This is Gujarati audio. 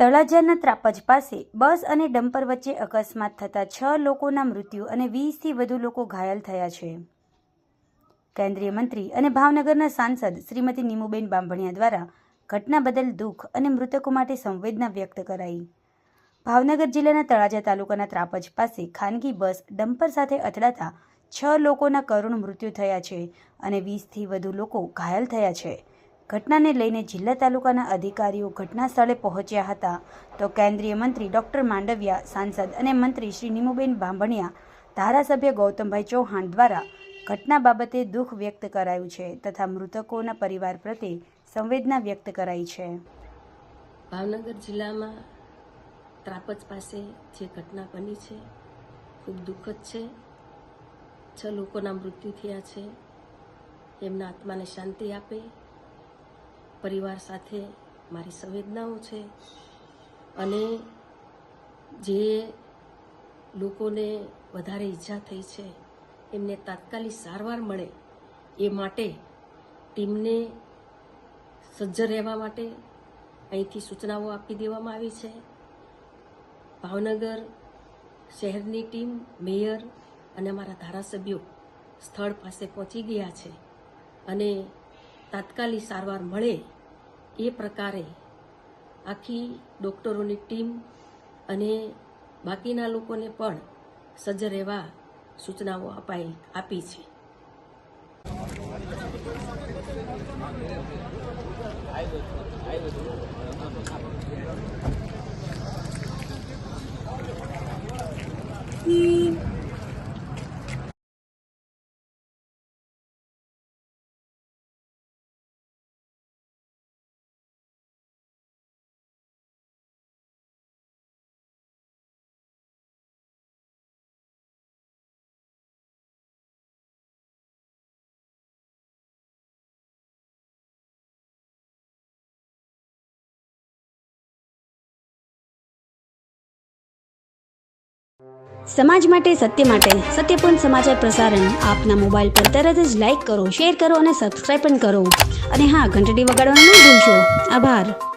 તળાજાના ત્રાપજ પાસે બસ અને ડમ્પર વચ્ચે અકસ્માત થતાં 6 લોકોના મૃત્યુ અને 20થી વધુ લોકો ઘાયલ થયા છે। કેન્દ્રીય મંત્રી અને ભાવનગરના સાંસદ શ્રીમતી નીમુબેન બાંભણિયા દ્વારા ઘટના બદલ દુઃખ અને મૃતકો માટે સંવેદના વ્યક્ત કરાઈ। ભાવનગર જિલ્લાના તળાજા તાલુકાના ત્રાપજ પાસે ખાનગી બસ ડમ્પર સાથે અથડાતા 6 લોકોના કરુણ મૃત્યુ થયા છે અને 20થી વધુ લોકો ઘાયલ થયા છે। ઘટનાને લઈને જિલ્લા તાલુકાના અધિકારીઓ ઘટના સ્થળે પહોંચ્યા હતા તો કેન્દ્રીય મંત્રી ડોક્ટર માંડવિયા, સાંસદ અને મંત્રી શ્રી નીમુબેન બાંભણિયા, ધારાસભ્ય ગૌતમભાઈ ચૌહાણ દ્વારા ઘટના બાબતે દુઃખ વ્યક્ત કરાયું છે તથા મૃતકોના પરિવાર પ્રત્યે સંવેદના વ્યક્ત કરાઈ છે। ભાવનગર જિલ્લામાં ત્રાપજ પાસે જે ઘટના બની છે ખૂબ દુઃખદ છે। 6 લોકોના મૃત્યુ થયા છે। એમના આત્માને શાંતિ આપે, પરિવાર સાથે મારી સંવેદનાઓ છે અને જે લોકોને વધારે ઈજા થઈ છે એમને તાત્કાલિક સારવાર મળે એ માટે ટીમને સજ્જ રહેવા માટે અહીંથી સૂચનાઓ આપી દેવામાં આવી છે। ભાવનગર શહેરની ટીમ, મેયર અને અમારા ધારાસભ્યો સ્થળ પાસે પહોંચી ગયા છે અને તાત્કાલિક સારવાર મળે એ પ્રકારે આખી ડૉક્ટરોની ટીમ અને બાકીના લોકોને પણ સજ્જ રહેવા સૂચનાઓ આપી છે। સમાજ માટે, સત્ય માટે, સત્યપૂર્ણ સમાચાર પ્રસારણ આપના મોબાઈલ પર તરત જ લાઈક કરો, શેર કરો અને સબસ્ક્રાઈબ પણ કરો અને હા, ઘંટડી વગાડવાનું ન ભૂલશો। આભાર।